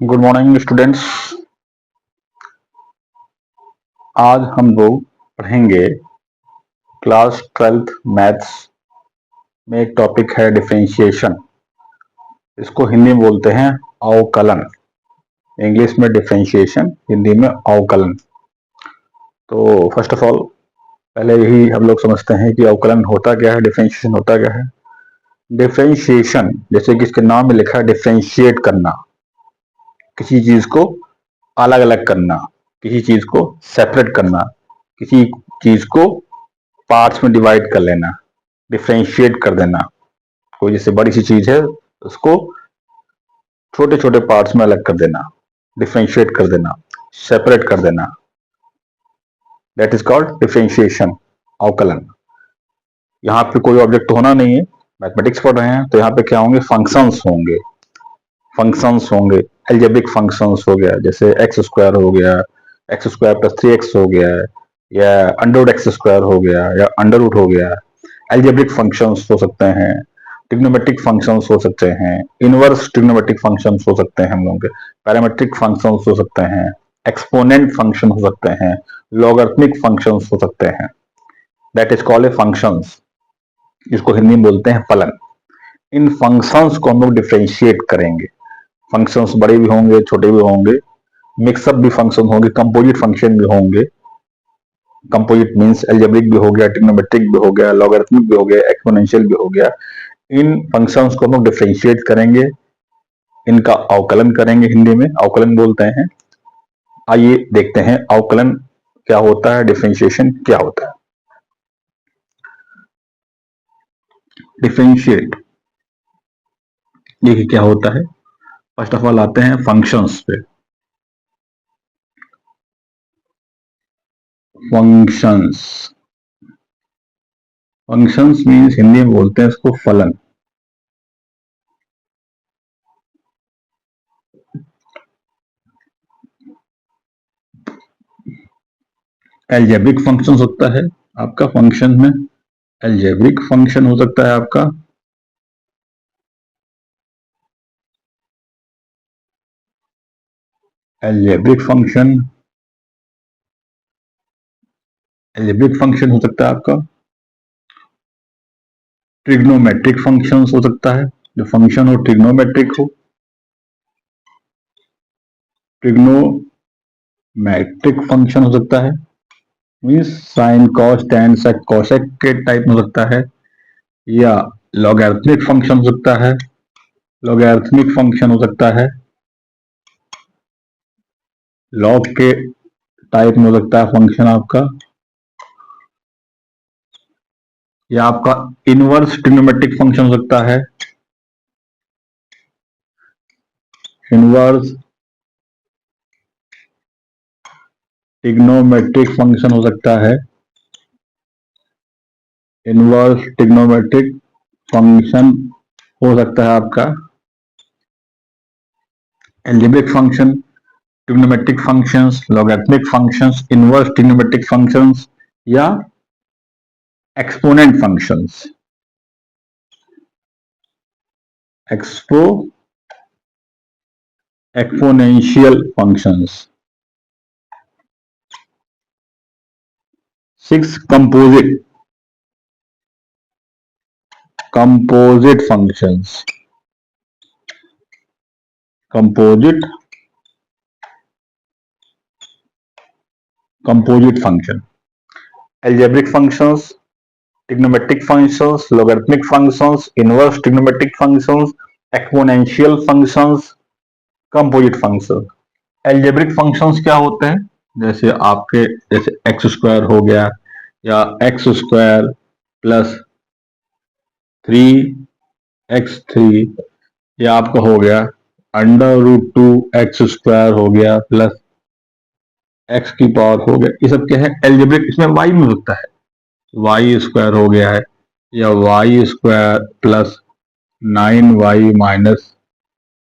Good morning students. आज हम लोग पढ़ेंगे क्लास 12th मैथ्स में एक टॉपिक है डिफरेंशिएशन। इसको हिंदी में बोलते हैं अवकलन। इंग्लिश में डिफरेंशिएशन, हिंदी में अवकलन। तो फर्स्ट ऑफ ऑल पहले यही हम लोग समझते हैं कि अवकलन होता क्या है, डिफरेंशिएशन होता क्या है। डिफरेंशिएशन जैसे कि इसके नाम में लिखा है डिफरेंशिएट करना, किसी चीज को अलग अलग करना, किसी चीज को सेपरेट करना, किसी चीज को पार्ट्स में डिवाइड कर लेना, डिफरेंशिएट कर देना। कोई जैसे बड़ी सी चीज है उसको छोटे छोटे पार्ट्स में अलग कर देना, डिफरेंशिएट कर देना, सेपरेट कर देना, दैट इज कॉल्ड डिफरेंशिएशन, अवकलन। यहाँ पे कोई ऑब्जेक्ट होना नहीं है, मैथमेटिक्स पढ़ रहे हैं, तो यहाँ पे क्या होंगे, फंक्शंस होंगे। फंक्शंस होंगे, एल्जेब्रिक फंक्शंस हो गया, जैसे एक्स स्क्वायर हो गया, एक्स स्क्वायर प्लस 3x हो गया, या अंडर रूट एक्स स्क्वायर हो गया, या अंडर रूट हो गया। एल्जेब्रिक फंक्शंस हो सकते हैं, ट्रिग्नोमेट्रिक फंक्शंस हो सकते हैं, इनवर्स ट्रिग्नोमेट्रिक फंक्शंस हो सकते हैं हम लोगों के, पैरामेट्रिक फंक्शंस हो सकते हैं, एक्सपोनेंट फंक्शन हो सकते हैं, लॉगरिथमिक फंक्शंस हो सकते हैं। That is called a functions, जिसको हिंदी में बोलते हैं फलन। इन फंक्शंस को हम लोग डिफरेंशिएट करेंगे। फंक्शंस बड़े भी होंगे, छोटे भी होंगे, मिक्सअप भी फंक्शन होंगे, कंपोजिट फंक्शन भी होंगे। कंपोजिट मींस एल्जेब्रिक भी हो गया, ट्रिग्नोमेट्रिक भी हो गया, लॉगरिथमिक भी हो गया, एक्सपोनेंशियल भी हो गया। इन फंक्शंस को हम लोग डिफरेंशिएट करेंगे, इनका अवकलन करेंगे, हिंदी में अवकलन बोलते हैं। आइए देखते हैं अवकलन क्या होता है, डिफरेंशिएशन क्या होता है। डिफरेंशिएट देखिए क्या होता है। फर्स्ट ऑफ ऑल आते हैं फंक्शंस पे। फंक्शंस, फंक्शंस मीन्स हिंदी में बोलते हैं इसको फलन। एल्जेब्रिक फंक्शन होता है आपका, फंक्शन में एल्जेब्रिक फंक्शन हो सकता है आपका, एल्जेब्रिक फंक्शन, एल्जेब्रिक फंक्शन हो सकता है आपका, ट्रिग्नोमेट्रिक फंक्शन हो सकता है, जो फंक्शन हो ट्रिग्नोमेट्रिक हो। ट्रिग्नोमेट्रिक फंक्शन हो सकता है means sine cos tan sec cosec के टाइप में हो सकता है, या लॉगरिथमिक फंक्शन हो सकता है, लॉगरिथमिक फंक्शन हो सकता है, लॉग के टाइप में हो सकता है फंक्शन आपका, या आपका इनवर्स ट्रिग्नोमेट्रिक फंक्शन हो सकता है, इनवर्स ट्रिग्नोमेट्रिक फंक्शन हो सकता है, इनवर्स ट्रिग्नोमेट्रिक फंक्शन हो सकता है आपका, algebraic function, trigonometric functions, logarithmic functions, inverse trigonometric functions, या exponent functions, exponential functions. 6 composite functions, composite function, algebraic functions, trigonometric functions, logarithmic functions, inverse trigonometric functions, exponential functions, composite function. Algebraic functions क्या होते हैं, जैसे आपके जैसे x square हो गया, या एक्स स्क्वायर प्लस 3x3, या आपका हो गया अंडर रूट 2x स्क्वायर हो गया प्लस x की पावर हो गया। ये सब क्या है, एल्जेब्रिक। इसमें y में होता है, y स्क्वायर हो गया है, या y square plus 9y minus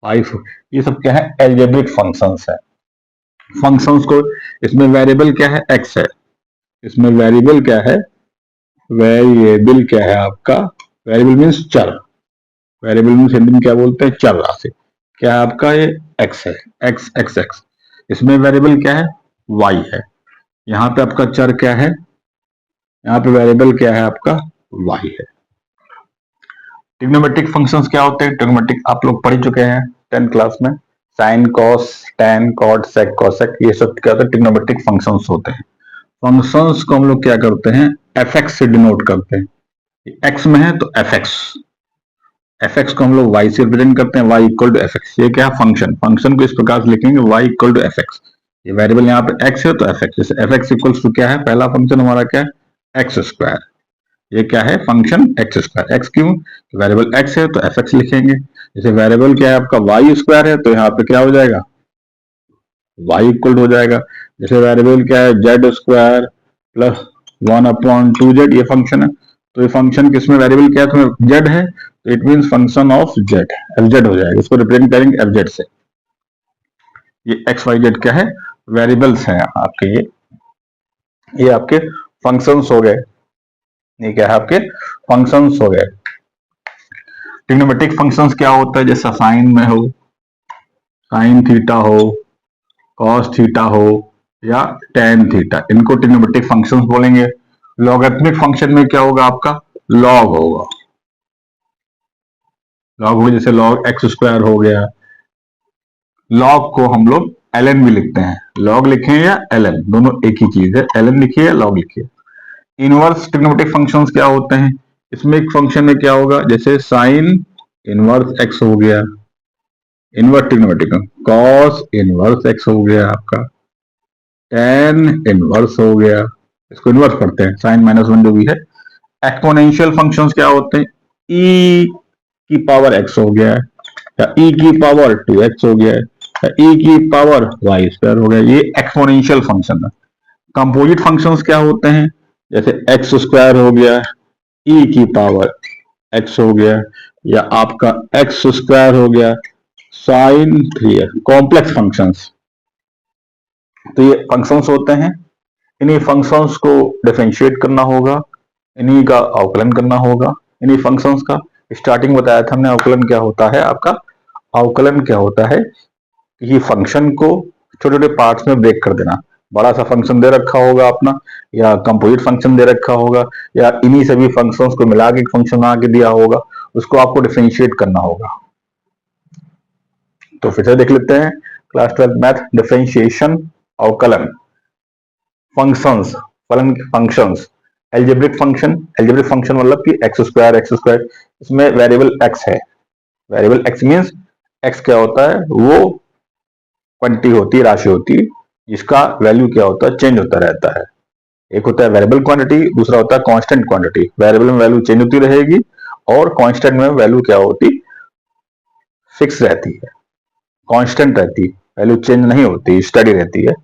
5, ये सब क्या है, एल्जेब्रिक फंक्शंस है। फंक्शंस को, इसमें वेरिएबल क्या है, x है, इसमें वेरिएबल क्या है, वेरिएबल क्या है आपका, वेरिएबल मीन्स चर, वेरिएबल मीन्स हिंदी में क्या बोलते हैं, चर राशि। क्या है आपका, ये x है, x x x। इसमें वेरिएबल क्या है, y है। यहाँ पे आपका चर क्या है, यहाँ पे वेरिएबल क्या है आपका, y है। ट्रिग्नोमेट्रिक फंक्शंस क्या होते हैं, ट्रिग्नोमेट्रिक आप लोग पढ़ चुके हैं 10th क्लास में। साइन, कॉस, टैन, कॉट, सेक, कोसेक, ये सब क्या होता है, ट्रिग्नोमेट्रिक फंक्शंस होते हैं। फंक्शंस को हम लोग क्या करते हैं, fx से डिनोट करते हैं। x में है तो fx, fx को हम लोग y से रिप्रेजेंट करते हैं, y इक्वल टू fx। ये क्या है, फंक्शन। फंक्शन को इस प्रकार से लिखेंगे, y इक्वल टू fx। ये वेरिएबल यहाँ पे x है तो fx, जैसे fx इक्वल्स टू क्या है, पहला फंक्शन हमारा क्या है, एक्स स्क्वायर। ये क्या है, फंक्शन एक्स स्क्वायर। एक्स क्यों, वेरिएबल x है तो fx लिखेंगे। जैसे वेरिएबल क्या है आपका, y स्क्वायर है तो यहाँ पे क्या हो जाएगा, y इक्वल हो जाएगा। जैसे वेरिएबल क्या है, जेड स्क्वायर प्लस 1/2z, ये फंक्शन है। तो ये फंक्शन किसमें वेरिएबल क्या है, तो जेड है, तो it mean function of Z, F Z हो जाएगा। इसको रिप्रेजेंट करेंगे एफ जेड से। ये एक्स वाई जेड क्या है, वेरिएबल्स हैं आपके। ये आपके फंक्शंस हो गए। ये क्या है, आपके फंक्शंस हो गए। ट्रिग्नोमेट्रिक फंक्शंस क्या होता है, जैसे साइन में हो, साइन थीटा हो, कॉस थीटा हो या टेन थीटा, इनको ट्रिग्नोमेट्रिक फंक्शंस बोलेंगे। लॉगरिथमिक फंक्शन में क्या होगा आपका, लॉग होगा। लॉग हो, जैसे लॉग एक्स स्क्वायर हो गया। लॉग को हम लोग ln भी लिखते हैं, लॉग लिखें या ln, दोनों एक ही चीज है, ln लिखिए या लॉग लिखिए। इनवर्स ट्रिग्नोमेट्रिक फंक्शंस क्या होते हैं, इसमें एक फंक्शन में क्या होगा, जैसे साइन इनवर्स एक्स हो गया, inverse trigonometric, cos inverse x हो गया आपका, टेन इनवर्स हो गया। इसको इनवर्स करते हैं, साइन -1 जो भी है। एक्सपोनेंशियल फंक्शंस क्या होते हैं, e की पावर x हो गया, या e की पावर 2x हो गया, या e की पावर y स्क्वायर हो गया। ये एक्सपोनेंशियल फंक्शन है। कंपोजिट फंक्शंस क्या होते हैं, जैसे एक्स स्क्वायर हो गया, e की पावर x हो गया, या आपका एक्स स्क्वायर हो गया, साइन 3x। कॉम्प्लेक्स फंक्शंस, तो ये फंक्शंस होते हैं। इन्हीं फंक्शंस को डिफरेंशिएट करना होगा, इन्हीं का अवकलन करना होगा। इन्हीं फंक्शंस का स्टार्टिंग बताया था हमने, अवकलन क्या होता है आपका। अवकलन क्या होता है, कि फंक्शन को छोटे छोटे पार्ट्स में ब्रेक कर देना। बड़ा सा फंक्शन दे रखा होगा अपना, या कंपोजिट फंक्शन दे रखा होगा, या इन्हीं सभी फंक्शंस को मिला के एक फंक्शन बना के दिया होगा, उसको आपको डिफरेंशिएट करना होगा। तो फिर से देख लेते हैं, क्लास 12 मैथ, डिफरेंशिएशन, अवकलन, फंक्शंस, फलन functions, algebraic function. Algebraic function मतलब कि एक्स स्क्वायर, इसमें वेरिएबल एक्स है। वेरिएबल एक्स मीन्स एक्स क्या होता है, वो क्वांटिटी होती है, राशि होती है, जिसका वैल्यू क्या होता है, चेंज होता रहता है। एक होता है वेरिएबल क्वांटिटी, दूसरा होता है कांस्टेंट क्वांटिटी। वेरिएबल में वैल्यू चेंज होती रहेगी, और कांस्टेंट में वैल्यू क्या होती, फिक्स रहती है, कांस्टेंट रहती है, वैल्यू चेंज नहीं होती, स्टडी रहती है।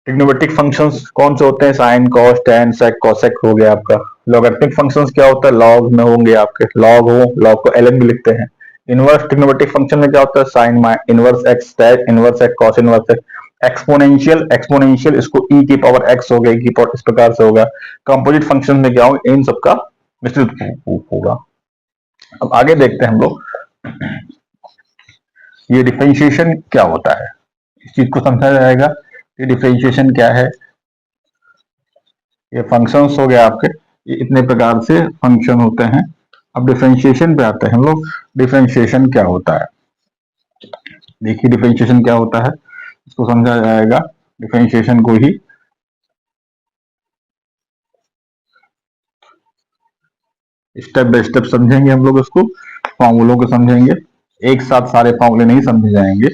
ट्रिग्नोमेट्रिक फंक्शंस कौन से होते हैं, साइन, कॉस, टेन, सेक, कोसेक हो गया आपका। लॉगरिथमिक फंक्शंस क्या होता है, लॉग में होंगे आपके, लॉग हो, लॉग को ln भी लिखते हैं। इनवर्स ट्रिग्नोमेट्रिक फंक्शन में क्या होता है, sine inverse x, tan inverse x, cos inverse x. Exponential, exponential इसको e की पावर x हो गया, e की पावर इस प्रकार से होगा। कंपोजिट फंक्शन में क्या होगा, इन सबका विस्तृत होगा। अब आगे देखते हैं हम लोग, ये डिफरेंशिएशन क्या होता है, इस चीज को समझा जाएगा कि डिफरेंशिएशन क्या है। ये फंक्शंस हो गए आपके, ये इतने प्रकार से फंक्शन होते हैं। अब डिफरेंशिएशन पे आते हैं हम लोग। डिफरेंशिएशन क्या होता है, देखिए डिफरेंशिएशन क्या होता है, इसको समझा जाएगा। डिफरेंशिएशन को ही स्टेप बाय स्टेप समझेंगे हम लोग, इसको फॉर्मूलों को समझेंगे। एक साथ सारे फॉर्मूले नहीं समझे जाएंगे,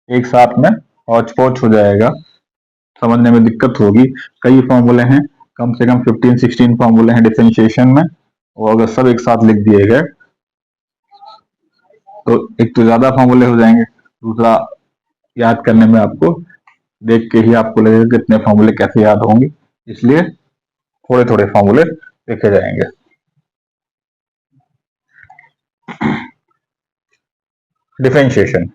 एक साथ में हौच पौच हो जाएगा, समझने में दिक्कत होगी। कई फॉर्मूले हैं, कम से कम 15-16 फॉर्मूले हैं डिफरेंशिएशन में, और अगर सब एक साथ लिख दिए गए तो एक तो ज्यादा फॉर्मूले हो जाएंगे, दूसरा याद करने में आपको देख के ही आपको लगेगा कि इतने फॉर्मूले कैसे याद होंगे, इसलिए थोड़े थोड़े फॉर्मूले देखे जाएंगे। डिफरेंशिएशन,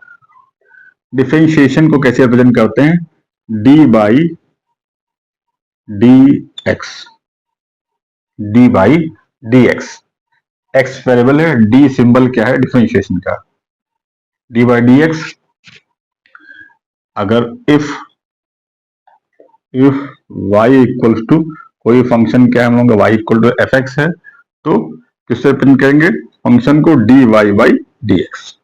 डिफरेंशिएशन को कैसे रिप्रेजेंट करते हैं, D by D x, D by D x. X variable है, डी सिंबल क्या है डिफरेंशिएशन का, डी बाई डी एक्स। अगर इफ y इक्वल्स टू कोई फंक्शन क्या है हम लोग y equal to F X है, तो किससे प्रिंट करेंगे फंक्शन को, D Y by D x,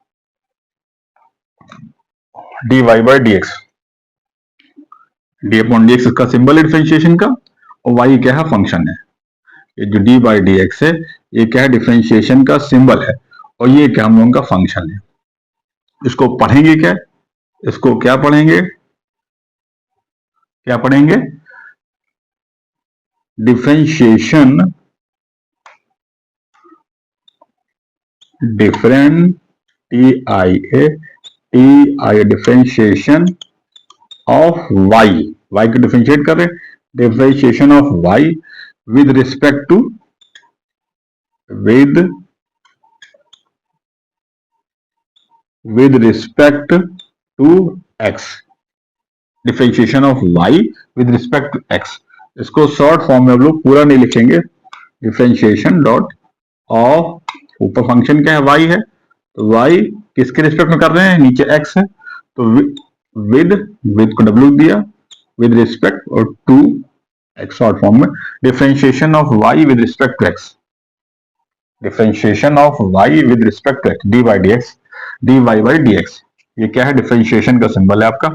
D Y by D x, D upon D X इसका सिंबल है डिफरेंशिएशन का, और y क्या है फंक्शन है। ये जो डी बाई डी एक्स है ये क्या है डिफरेंशिएशन का सिंबल है, और ये क्या हम लोगों का फंक्शन है। इसको पढ़ेंगे क्या, इसको क्या पढ़ेंगे, क्या पढ़ेंगे, differentiation, different T I differentiation of Y, Y को डिफरेंशिएट कर रहे, differentiation of Y with respect to, with respect to x, differentiation of Y with respect to X. इसको शॉर्ट फॉर्म में हम लोग पूरा नहीं लिखेंगे, डिफरेंशिएशन डॉट ऑफ, ऊपर फंक्शन क्या है वाई है, तो वाई किसके रिस्पेक्ट में कर रहे हैं, नीचे एक्स है, तो विद को डब्ल्यू दिया, विद रिस्पेक्ट और टू एक्स शॉर्ट फॉर्म में, differentiation of Y with respect to x, differentiation of Y with respect to x, D by D x, D Y by D x. ये क्या है differentiation का symbol है आपका,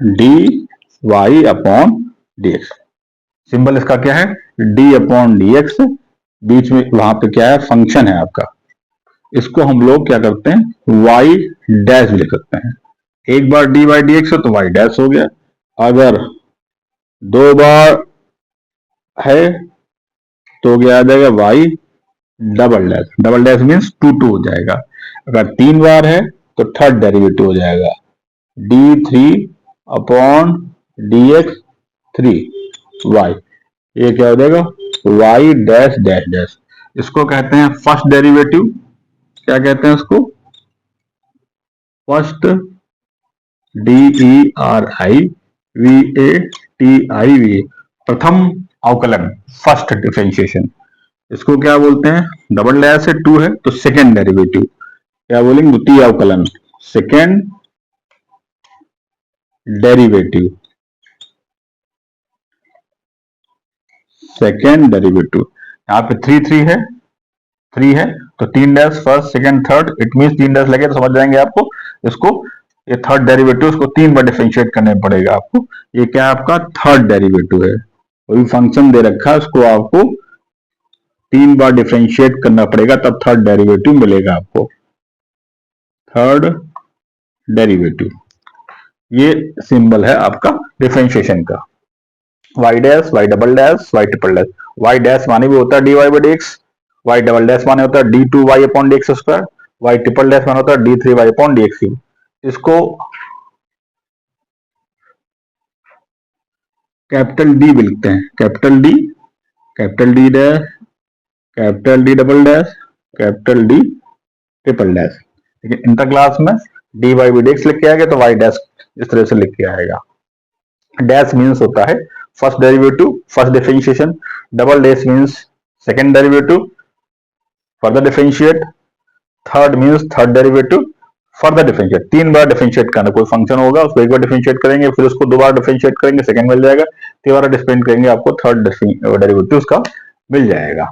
d y upon D x, symbol इसका क्या है d upon D x, बीच में वहां पे क्या है फंक्शन है आपका, इसको हम लोग क्या करते हैं वाई डैश भी लिख सकते हैं। एक बार डी बाई डी एक्स हो तो वाई डैश हो गया, अगर दो बार है तो क्या आ जाएगा y double dash, double dash means two two हो जाएगा, अगर तीन बार है तो थर्ड डेरिवेटिव हो जाएगा, d three upon D x three y, ये क्या हो जाएगा वाई डैश डैश डैश। इसको कहते हैं फर्स्ट डेरिवेटिव, क्या कहते हैं इसको, first, D E R I V A T I V, प्रथम अवकलन, फर्स्ट डिफरेंशिएशन। इसको क्या बोलते हैं, डबल डैश है टू है तो सेकेंड डेरिवेटिव, क्या बोलेंगे द्वितीय अवकलन, सेकेंड डेरिवेटिव, सेकेंड डेरिवेटिव। यहाँ पे थ्री थ्री है, थ्री है तो तीन dash first second third, it mean तीन डैश लगे तो समझ जाएंगे आपको इसको, ये थर्ड डेरिवेटिव उसको तीन बार डिफरेंशिएट करने पड़ेगा आपको, ये क्या आपका थर्ड डेरिवेटिव है, कोई फंक्शन दे रखा है उसको आपको तीन बार डिफरेंशिएट करना पड़ेगा तब थर्ड डेरिवेटिव मिलेगा आपको, थर्ड डेरिवेटिव। ये सिंबल है आपका डिफरेंशिएशन का, y dash y double dash y triple dash, y dash माने भी होता है d Y by D x, y double dash माने होता है d two y upon D x square, y triple dash माने होता है d three y upon D x cube. इसको कैपिटल डी भी लिखते हैं, capital d, capital d dash, capital d double dash, capital d triple dash. लेकिन inter class में d Y by D x लिख के आएगा तो वाई डैश इस तरह से लिख के आएगा। डैश मीन्स होता है first derivative, first differentiation, double dash means second derivative, further differentiate, third means third derivative, further differentiate, तीन बार डिफरेंशिएट करना, कोई फंक्शन होगा उसको एक बार डिफरेंशिएट करेंगे फिर उसको दो बार डिफरेंशिएट करेंगे सेकंड मिल जाएगा, तीसरा डिफरेंशिएट करेंगे आपको थर्ड डेरिवेटिव उसका मिल जाएगा।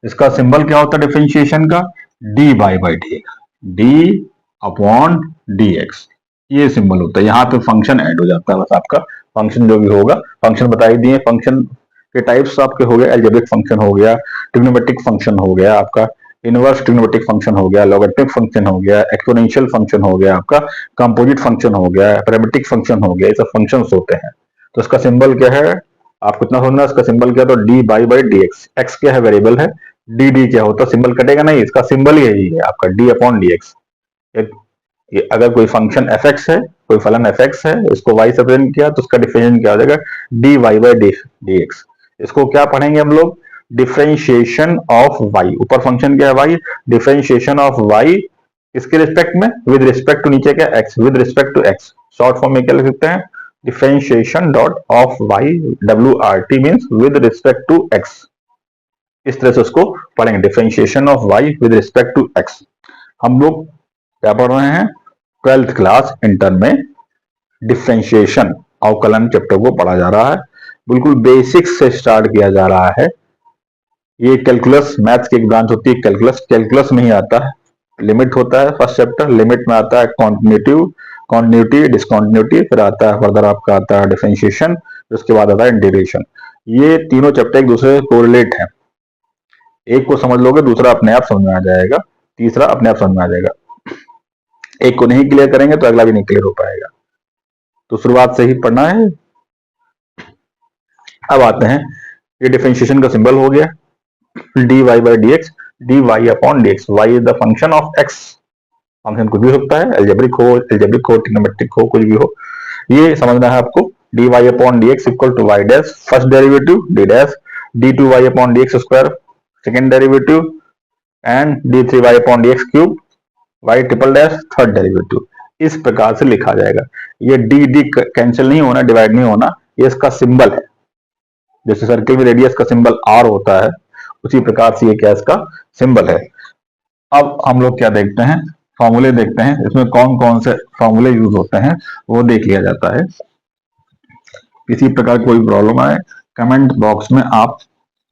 इसका सिंबल क्या होता है डिफरेंशिएशन का, D by by D x, D upon D x, ये सिंबल होता है। यहाँ पे फंक्शन ऐड हो जाता है बस आपका, फंक्शन जो भी होगा, फंक्शन बता ही दिए, फंक्शन के टाइप्स आपके हो गए, अलजेब्रिक फंक्शन हो गया, ट्रिग्नोमेट्रिक फंक्शन हो गया आपका, इनवर्स ट्रिग्नोमेट्रिक फंक्शन हो गया, लॉगरिथमिक फंक्शन हो गया, एक्सपोनेंशियल फंक्शन हो गया आपका, कंपोजिट फंक्शन हो गया, पैरामीट्रिक फंक्शन हो गया, ये सब फंक्शंस होते हैं। तो इसका सिंबल क्या है आपको इतना समझना, इसका सिंबल क्या, तो D by by D x, x क्या है वेरिएबल है, डी डी क्या होता है, सिंबल कटेगा नहीं, इसका सिंबल यही है आपका डी अपॉन डी एक्स। अगर कोई फंक्शन एफ एक्स है, कोई फलन एफ एक्स है, इसको वाई से प्रेजेंट किया तो उसका डिफरेंशिएशन क्या हो जाएगा, d Y by D x. इसको क्या पढ़ेंगे हम लोग, डिफरेंशिएशन ऑफ वाई, ऊपर फंक्शन क्या है वाई, डिफरेंशिएशन ऑफ वाई इसके रिस्पेक्ट में, विद रिस्पेक्ट टू नीचे क्या x, with respect to x, short form में क्या लिख सकते हैं, differentiation dot of y, W R T means with respect to x, इस तरह से उसको पढ़ेंगे, differentiation of y with respect to x। हम लोग क्या पढ़ रहे हैं, 12th क्लास इंटर में डिफरेंशिएशन अवकलन चैप्टर को पढ़ा जा रहा है, बिल्कुल बेसिक से स्टार्ट किया जा रहा है। ये कैलकुलस मैथ्स की एक ब्रांच होती है कैलकुलस, कैलकुलस में ही आता है, लिमिट होता है फर्स्ट चैप्टर, लिमिट में आता है कॉन्टिन्यूटी डिसकॉन्टिन्यूटी, फिर आता है फर्दर आपका आता है डिफरेंशिएशन, उसके बाद आता है इंटीग्रेशन। ये तीनों चैप्टर एक दूसरे से कोरिलेट है, एक को समझ लोगे दूसरा अपने आप समझ में आ जाएगा, तीसरा अपने आप समझ में आ जाएगा। एक को नहीं क्लियर करेंगे तो अगला भी नहीं क्लियर हो पाएगा, तो शुरुआत से ही पढ़ना है। अब आते हैं, ये डिफरेंशिएशन का सिंबल हो गया dy by dx, dy upon dx, y is the function of x। Function कुछ भी हो सकता है, एल्जेब्रिक हो, ट्रिग्नोमेट्रिक हो, कुछ भी हो, ये समझना है आपको। dy upon dx equal to y dash first derivative, d dash d2y upon dx square second derivative, and d3y upon dx cube y triple dash third derivative. इस प्रकार से लिखा जाएगा। ये डी कैंसिल नहीं होना, डिवाइड नहीं होना, ये इसका सिंबल है। जैसे सर्किल में रेडियस का सिंबल आर होता है, उसी प्रकार से ये क्या इसका सिंबल है। अब हम लोग क्या देखते हैं, फॉर्मूले देखते हैं, इसमें कौन कौन से फॉर्मूले यूज होते हैं वो देख लिया जाता है। किसी प्रकार कोई प्रॉब्लम आए कमेंट बॉक्स में आप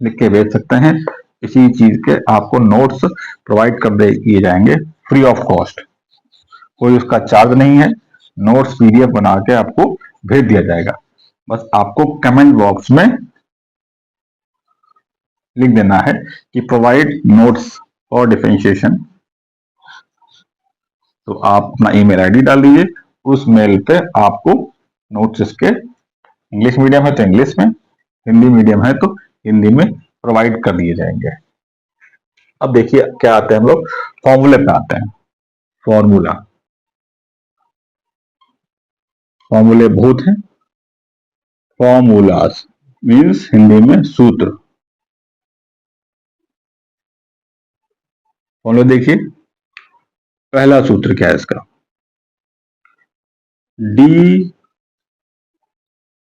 लिख के भेज सकते हैं, इसी चीज के आपको नोट्स प्रोवाइड कर दिए जाएंगे फ्री ऑफ कॉस्ट, कोई उसका चार्ज नहीं है, नोट्स पीडीएफ बना के आपको भेज दिया जाएगा। बस आपको कमेंट बॉक्स में लिख देना है कि प्रोवाइड नोट्स फॉर डिफरेंशिएशन, तो आप अपना ईमेल आईडी डाल दीजिए, उस मेल पे आपको नोट्स इसके इंग्लिश मीडियम है तो इंग्लिश में, हिंदी मीडियम है तो हिंदी में प्रोवाइड कर दिए जाएंगे। अब देखिए क्या आते हैं, हम लोग फॉर्मूले पे आते हैं। फॉर्मूला, फॉर्मूले बहुत हैं, फॉर्मूलास मीन्स हिंदी में सूत्र। फॉर्मूला देखिए, पहला सूत्र क्या है इसका, d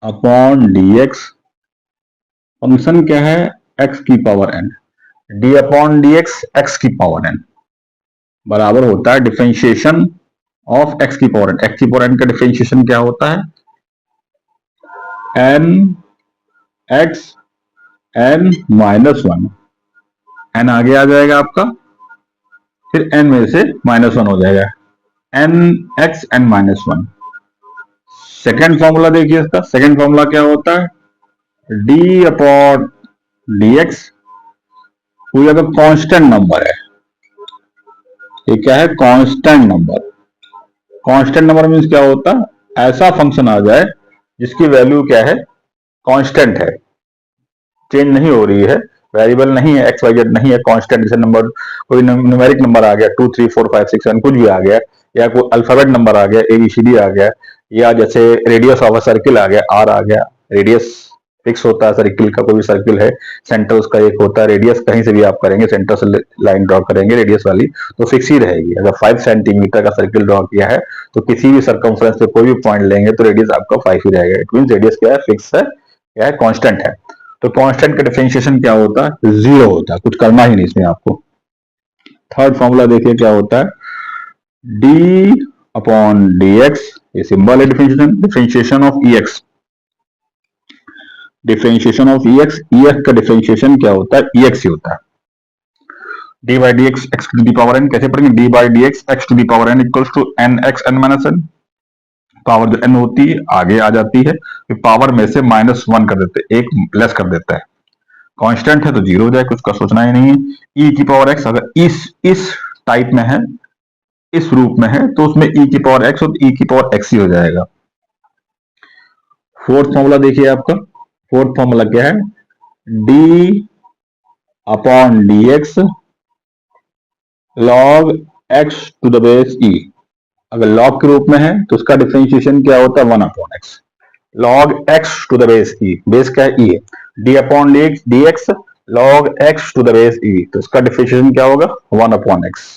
अपॉन dx, फंक्शन क्या है x की power n, d upon dx x की पावर n बराबर होता है डिफरेंशिएशन ऑफ x की पावर n। x की पावर n का डिफरेंशिएशन क्या होता है, n x n minus one, n आगे आ जाएगा आपका, फिर n में से माइनस वन हो जाएगा, n x n minus one. Second formula देखिए इसका, सेकेंड फॉर्मूला क्या होता है, d अपॉन dx, कोई अगर कांस्टेंट नंबर है, ये क्या है constant number. Constant number means क्या होता है, ऐसा फंक्शन आ जाए जिसकी वैल्यू क्या है कांस्टेंट है, चेंज नहीं हो रही है, वेरिएबल नहीं है, एक्स वाई जेड नहीं है, कांस्टेंट। जैसे नंबर, कोई न्यूमेरिक नंबर आ गया 2 3 4 5 6 7 कुछ भी आ गया, या कोई अल्फाबेट नंबर आ गया ABCD आ गया, या जैसे रेडियस ऑफ अ सर्किल आ गया आर आ गया, रेडियस फिक्स होता है सर्किल का, कोई भी सर्किल है सेंटर उसका एक होता है, रेडियस कहीं से भी आप करेंगे, सेंटर से लाइन ड्रॉ करेंगे रेडियस वाली तो फिक्स ही रहेगी। अगर 5 सेंटीमीटर का सर्किल ड्रॉ किया है तो किसी भी सर्कमफ्रेंस पे कोई भी पॉइंट लेंगे तो रेडियस आपका 5 ही रहेगा, इट मीन रेडियस क्या है फिक्स है, क्या है कांस्टेंट है। तो कांस्टेंट का डिफरेंशिएशन क्या होता है, जीरो होता है, कुछ करना ही नहीं इसमें आपको। थर्ड फॉर्मूला देखिए क्या होता है, d अपॉन dx, ये सिंबल है differentiation, differentiation of ex, differentiation of ex, ex का डिफरेंशिएशन क्या होता है ex ही होता है। d by dx x to the power n कैसे पढ़ेंगे, d by dx x to the power n equals to n x n minus n, power जो n होती है आगे आ जाती है, फिर पावर में से माइनस वन कर देते हैं, एक लेस कर देता है, कांस्टेंट है तो जीरो हो जाए, कुछ का सोचना ही नहीं है। e की पावर x अगर इस टाइप में है, इस रूप में है तो उसमें e की पावर x और e की पावर x ही हो जाएगा। फोर्थ फॉर्मूला देखिए आपका, फोर्थ फॉर्मूला क्या है, d upon dx log x to the base e, अगर log के रूप में है तो उसका डिफरेंशिएशन क्या होता है 1 upon x, log x to the base e, base क्या है e है, d upon dx log x to the base e, तो इसका डिफरेंशिएशन क्या होगा 1 अपॉन x।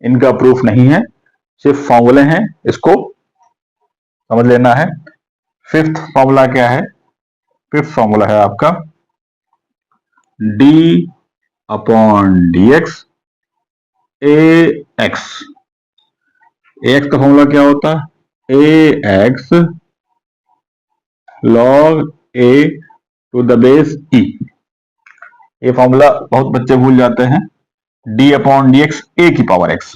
इनका प्रूफ नहीं है, सिर्फ फॉर्मूले हैं, इसको समझ लेना है। फिफ्थ फॉर्मूला क्या है, फिफ्थ फॉर्मूला है आपका d upon D x a x. A x का फॉर्मूला क्या होता है? A x log a to the base e. ये फॉर्मूला बहुत बच्चे भूल जाते हैं। D upon D x a की पावर एक्स।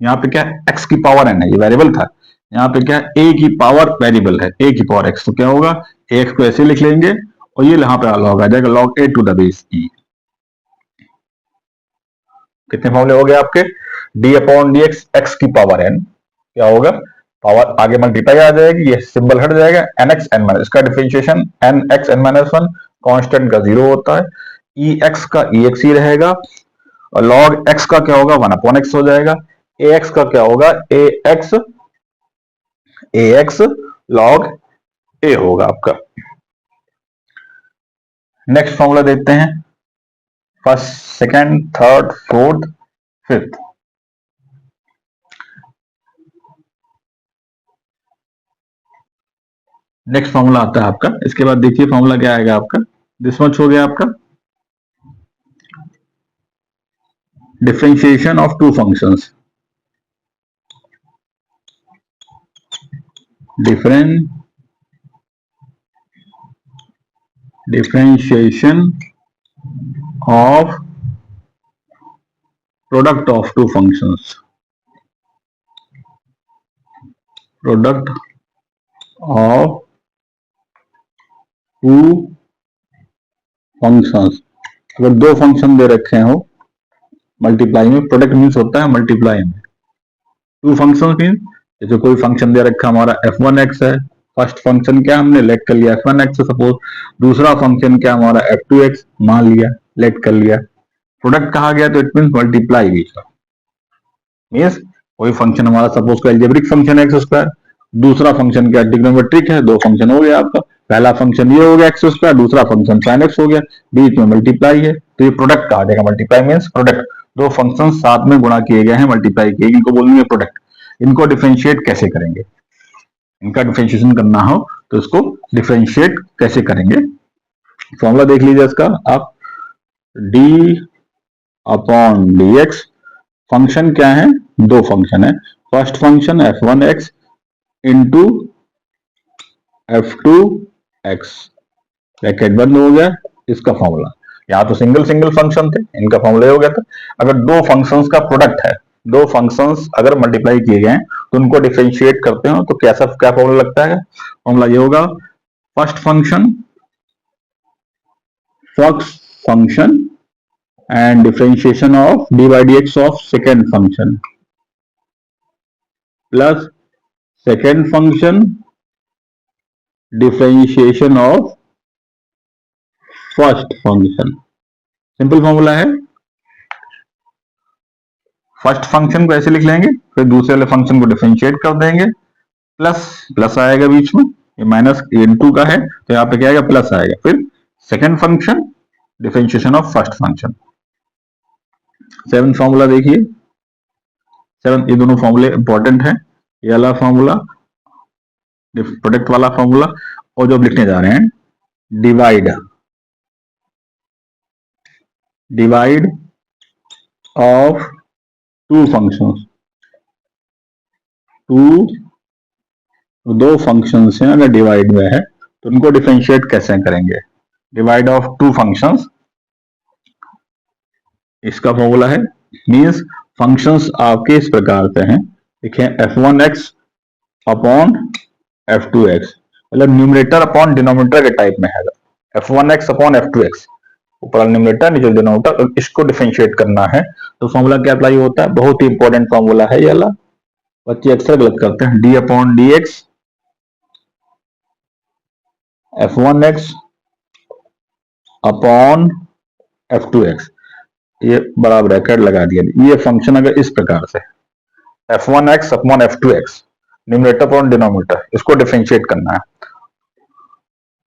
यहाँ पे क्या है? एक्स की पावर एन है, ये वेरिएबल था। यहाँ पे क्या है? ए की पावर वेरिएबल है, ए की पावर एक्स। तो क्या होगा? ए एक्स को ऐसे लिख लेंगे और ये यहाँ पे लॉग आ जाएगा, log a to the base e. कितने फॉर्मूले हो गए आपके? D upon D x x की पावर एन, क्या होगा? पावर आगे मल्टीप्लाई आ जाएगी, ये सिंबल हट जाएगा, एन एक्स एन माइनस, इसका differentiation n x n minus one, constant का 0 होता है। ई एक्स का ई एक्स ही रहेगा और लॉग एक्स का क्या होगा? 1 अपॉन एक्स हो जाएगा। ए एक्स का क्या होगा? ए एक्स लॉग ए होगा आपका। नेक्स्ट फॉर्मूला देखते हैं, first, second, third, fourth, fifth. Next formula आता है आपका, इसके बाद देखिए फॉर्मूला क्या आएगा आपका। दिस मच हो गया आपका differentiation of two functions. Differentiation of product of two functions. Product of two functions. अगर दो फंक्शन दे रखे हो मल्टीप्लाई में, प्रोडक्ट मीन्स होता है मल्टीप्लाई में। टू फंक्शन मीन्स जैसे कोई फंक्शन दे रखा हमारा f1x है, फर्स्ट फंक्शन क्या हमने लेट कर लिया f1x, सपोज। दूसरा फंक्शन क्या हमारा f2x मान लिया, लेट कर लिया। प्रोडक्ट कहा गया तो इट मीन्स मल्टीप्लाई बीच का। मीन्स कोई फंक्शन हमारा सपोज का एल्जेब्रिक फंक्शन है एक्स स्क्वायर, दूसरा फंक्शन क्या ट्रिग्नोमेट्रिक है, दो फंक्शन हो गया आपका। पहला फंक्शन ये हो गया एक्स स्क्वायर, दूसरा फंक्शन साइन एक्स हो गया, बीच में मल्टीप्लाई है, तो ये प्रोडक्ट कहा जाएगा। मल्टीप्लाई मीन्स प्रोडक्ट, दो फंक्शन साथ में गुणा किए गए हैं, मल्टीप्लाई किए, इनको बोलेंगे प्रोडक्ट। इनको डिफरेंशिएट कैसे करेंगे? इनका डिफरेंशिएशन करना हो तो इसको डिफरेंशिएट कैसे करेंगे? फॉर्मूला देख लीजिए इसका आप, D upon D x. Function क्या है? दो फंक्शन है। First function f1x into f2x, bracket बंद हो गया, इसका फॉर्मूला। यहाँ तो सिंगल सिंगल फंक्शन थे, इनका फॉर्मूला हो गया था। अगर दो फंक्शंस का प्रोडक्ट है, दो फंक्शंस अगर मल्टीप्लाई किए गए तो उनको डिफरेंशिएट करते हो तो कैसा क्या फॉर्मूला लगता है? फॉर्मूला ये होगा, first function and differentiation of d by dx of second function plus second function differentiation of first function। Simple formula है। फर्स्ट फंक्शन को ऐसे लिख लेंगे, फिर दूसरे वाले फंक्शन को डिफरेंशिएट कर देंगे, प्लस प्लस आएगा बीच में, ये माइनस इनटू का है तो यहाँ पे क्या आएगा? प्लस आएगा। फिर second function differentiation of first function. Seven formula देखिए, सेवन, ये दोनों फॉर्मूले इंपॉर्टेंट है। ये वाला फॉर्मूला, प्रोडक्ट वाला फॉर्मूला, और जो लिखने जा रहे हैं डिवाइड ऑफ टू फंक्शंस। दो फंक्शंस हैं, अगर डिवाइड में है तो उनको डिफरेंशिएट कैसे करेंगे? डिवाइड ऑफ टू फंक्शंस, इसका फॉर्मूला है, मींस फंक्शंस आपके इस प्रकार से हैं, देखिए f1x अपॉन f2x, मतलब न्यूमरेटर अपॉन डिनोमिनेटर के टाइप में है। f1x अपॉन f2x, ऊपर न्यूमरेटर नीचे डिनोमिनेटर, इसको डिफरेंशिएट करना है तो फॉर्मूला क्या अप्लाई होता है? बहुत ही इंपॉर्टेंट फॉर्मूला है ये वाला, बच्चे अक्सर गलत करते हैं। D upon D x f1x upon f2x, ये बड़ा ब्रैकेट लगा दिया। ये फंक्शन अगर इस प्रकार से f1x upon f2x, numerator upon denominator, इसको डिफरेंशिएट करना है।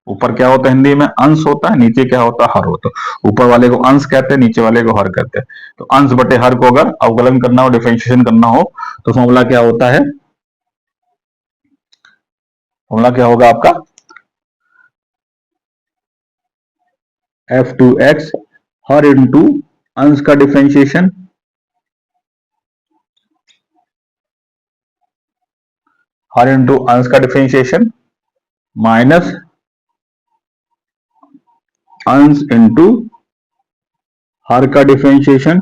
ऊपर क्या होता है हिंदी में? अंश होता है, नीचे क्या होता है? हर होता है। ऊपर वाले को अंश कहते हैं, नीचे वाले को हर कहते हैं। तो अंश बटे हर को अगर अवकलन करना हो, डिफरेंशिएशन करना हो तो फॉर्मूला क्या होता है? फॉर्मूला क्या होगा आपका? f2x हर इंटू अंश का डिफरेंशिएशन हर इंटू अंश का डिफरेंशिएशन माइनस अंश इंटू हर का डिफरेंशिएशन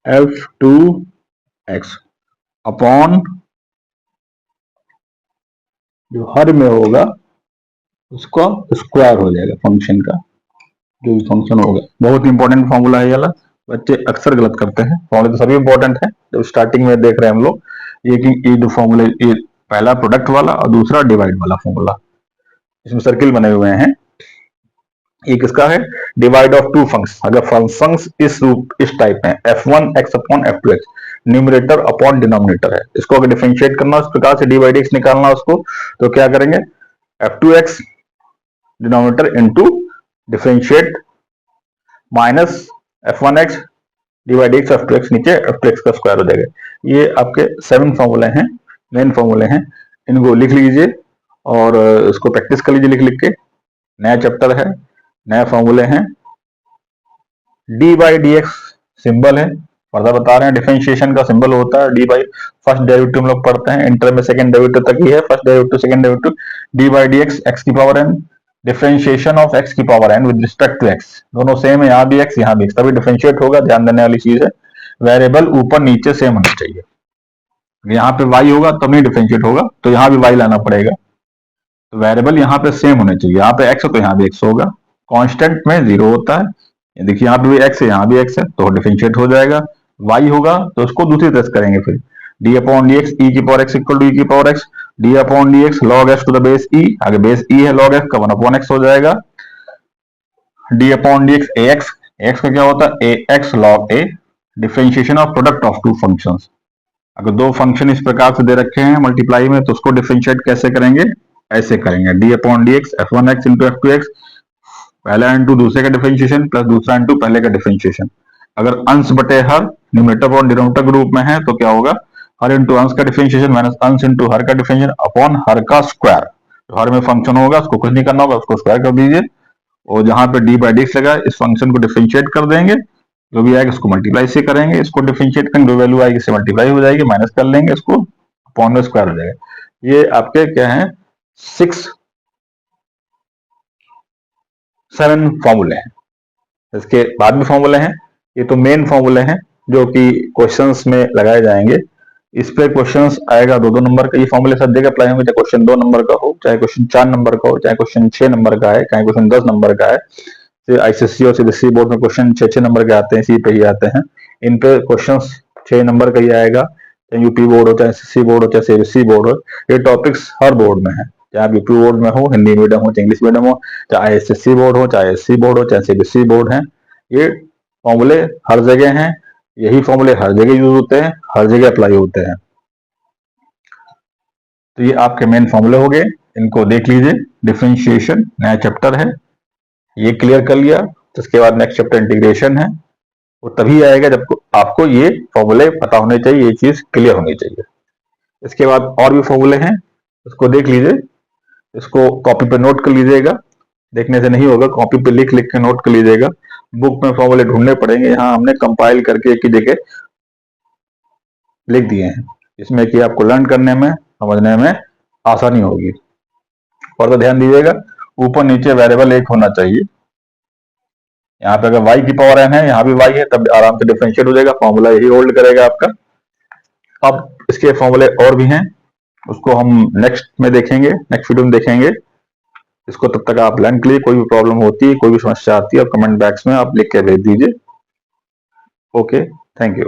f2x अपॉन जो हर में होगा उसका स्क्वायर हो जाएगा फंक्शन का, जो भी फंक्शन होगा। बहुत इंपॉर्टेंट फॉर्मूला है ये वाला, बच्चे अक्सर गलत करते हैं। फॉर्मूले तो सभी इंपॉर्टेंट है, जब स्टार्टिंग में देख रहे हैं हम लोग ये दो फॉर्मूले, ये पहला प्रोडक्ट वाला और दूसरा डिवाइड वाला फॉर्मूला, इसमें सर्किल बने हुए हैं। ये किसका है? Divide of two functions. अगर फंक्शंस इस टाइप में f1 x upon f2 x, numerator upon denominator है, इसको अगर डिफरेंशिएट करना उस प्रकार से डी बाई डी एक्स निकालना उसको, तो क्या करेंगे? f2x denominator into differentiate minus f1x divide x f2x, नीचे f2x का स्क्वायर हो जाएगा। ये आपके 7 फॉर्मूले हैं, मेन फॉर्मूले हैं, इनको लिख लीजिए और इसको प्रैक्टिस कर लीजिए लिख लिख के। नया चैप्टर है, नए फॉर्मूले हैं। D by D x symbol है, पर्दा बता रहे हैं, डिफरेंशिएशन का सिंबल होता है डी बाई। फर्स्ट डेरिवेटिव हम लोग पढ़ते हैं, इंटर में सेकंड डेरिवेटिव तक ही है, first derivative second derivative. D by D x x की power n, differentiation of x की power n with respect to x, दोनों सेम है, यहाँ भी एक्स यहाँ भी एक्स, तभी डिफरेंशिएट होगा। ध्यान देने वाली चीज है, वेरिएबल ऊपर नीचे सेम होना चाहिए। यहाँ पे वाई होगा तब नहीं डिफरेंशिएट होगा, तो यहाँ भी वाई लाना पड़ेगा। तो वेरिएबल यहाँ पे सेम होने चाहिए, यहाँ पे एक्स है तो यहाँ भी एक्स होगा। कांस्टेंट में 0 होता है, देखिए यहाँ पे भी एक्स है यहाँ भी एक्स है, तो डिफरेंशिएट हो जाएगा। वाई होगा तो उसको दूसरी तरह करेंगे, फिर d upon D x e की power x equal to e की power x, D upon D x log x to the base e, आगे बेस ई है लॉग एक्स का 1 अपॉन एक्स हो जाएगा। D upon D x a x, x का क्या होता है? A x log a, differentiation of product of two functions. अगर दो फंक्शन इस प्रकार से दे रखे हैं मल्टीप्लाई में, तो उसको डिफरेंशिएट कैसे करेंगे? ऐसे करेंगे, D upon D x F one x into F two x, पहला इंटू दूसरे का डिफरेंशिएशन प्लस दूसरा इंटू पहले का डिफरेंशिएशन। अगर अंश बटे हर न्यूमरेटर और डिनोमिनेटर के रूप में है तो क्या होगा? हर इंटू अंश का डिफरेंशिएशन माइनस अंश इंटू हर का डिफरेंशिएशन अपॉन हर का स्क्वायर। तो हर में फंक्शन होगा, उसको कुछ नहीं करना होगा, उसको स्क्वायर कर दीजिए, और जहां पे डी बाई डी एक्स लगा इस फंक्शन को डिफरेंशिएट कर देंगे, जो भी आएगा इसको मल्टीप्लाई से करेंगे, इसको डिफरेंशिएट करेंगे, जो वैल्यू आएगी इससे मल्टीप्लाई हो जाएगी, माइनस कर लेंगे इसको, अपॉन में स्क्वायर हो जाएगा। ये आपके क्या है? 7 फॉर्मूले हैं। इसके बाद में फॉर्मूले हैं, ये तो मेन फॉर्मूले हैं जो कि क्वेश्चंस में लगाए जाएंगे। इस पे क्वेश्चंस आएगा 2-2 नंबर का, ये फॉर्मूले सब जगह अप्लाई होंगे, चाहे क्वेश्चन 2 नंबर का हो, चाहे क्वेश्चन 4 नंबर का हो, चाहे क्वेश्चन 6 नंबर का है, चाहे क्वेश्चन 10 नंबर का है। आईसीएससी और सीबीएसई बोर्ड में क्वेश्चन 6-6 नंबर के आते हैं, इसी पे ही आते हैं। इन पे क्वेश्चन 6 नंबर का ही आएगा, चाहे यूपी बोर्ड हो, चाहे एसएससी बोर्ड हो, चाहे सीबीएसई बोर्ड हो। ये टॉपिक्स हर बोर्ड में है, चाहे आप यूपी बोर्ड में हो, हिंदी मीडियम हो, चाहे इंग्लिश मीडियम हो, चाहे एसएससी बोर्ड हो, चाहे एससी बोर्ड हो, चाहे सीबीएसई बोर्ड है, ये फॉर्मूले हर जगह हैं। यही फॉर्मूले हर जगह यूज होते हैं, हर जगह अप्लाई होते हैं। तो ये आपके मेन फॉर्मूले हो गए, इनको देख लीजिए। डिफरेंशिएशन नया चैप्टर है, ये क्लियर कर लिया तो इसके बाद नेक्स्ट चैप्टर इंटीग्रेशन है, वो तभी आएगा जब आपको ये फॉर्मूले पता होने चाहिए, ये चीज क्लियर होनी चाहिए। इसके बाद और भी फॉर्मूले हैं, उसको देख लीजिए, इसको कॉपी पे नोट कर लीजिएगा, देखने से नहीं होगा, कॉपी पे लिख लिख के नोट कर लीजिएगा। बुक में फॉर्मूले ढूंढने पड़ेंगे, यहाँ हमने कंपाइल करके एक ही जगह लिख दिए हैं, इसमें कि आपको लर्न करने में, समझने में आसानी होगी। और तो ध्यान दीजिएगा, ऊपर नीचे वेरिएबल एक होना चाहिए। यहाँ पे अगर y की पावर n है, यहाँ भी y है, तब आराम से डिफरेंशिएट हो जाएगा, फॉर्मूला यही होल्ड करेगा आपका। अब इसके फॉर्मूले और भी हैं, उसको हम नेक्स्ट में देखेंगे, नेक्स्ट वीडियो में देखेंगे। इसको तब तक आप लर्न के लिए, कोई भी प्रॉब्लम होती है, कोई भी समस्या आती है, आप कमेंट बॉक्स में आप लिख के भेज दीजिए। Okay, thank you.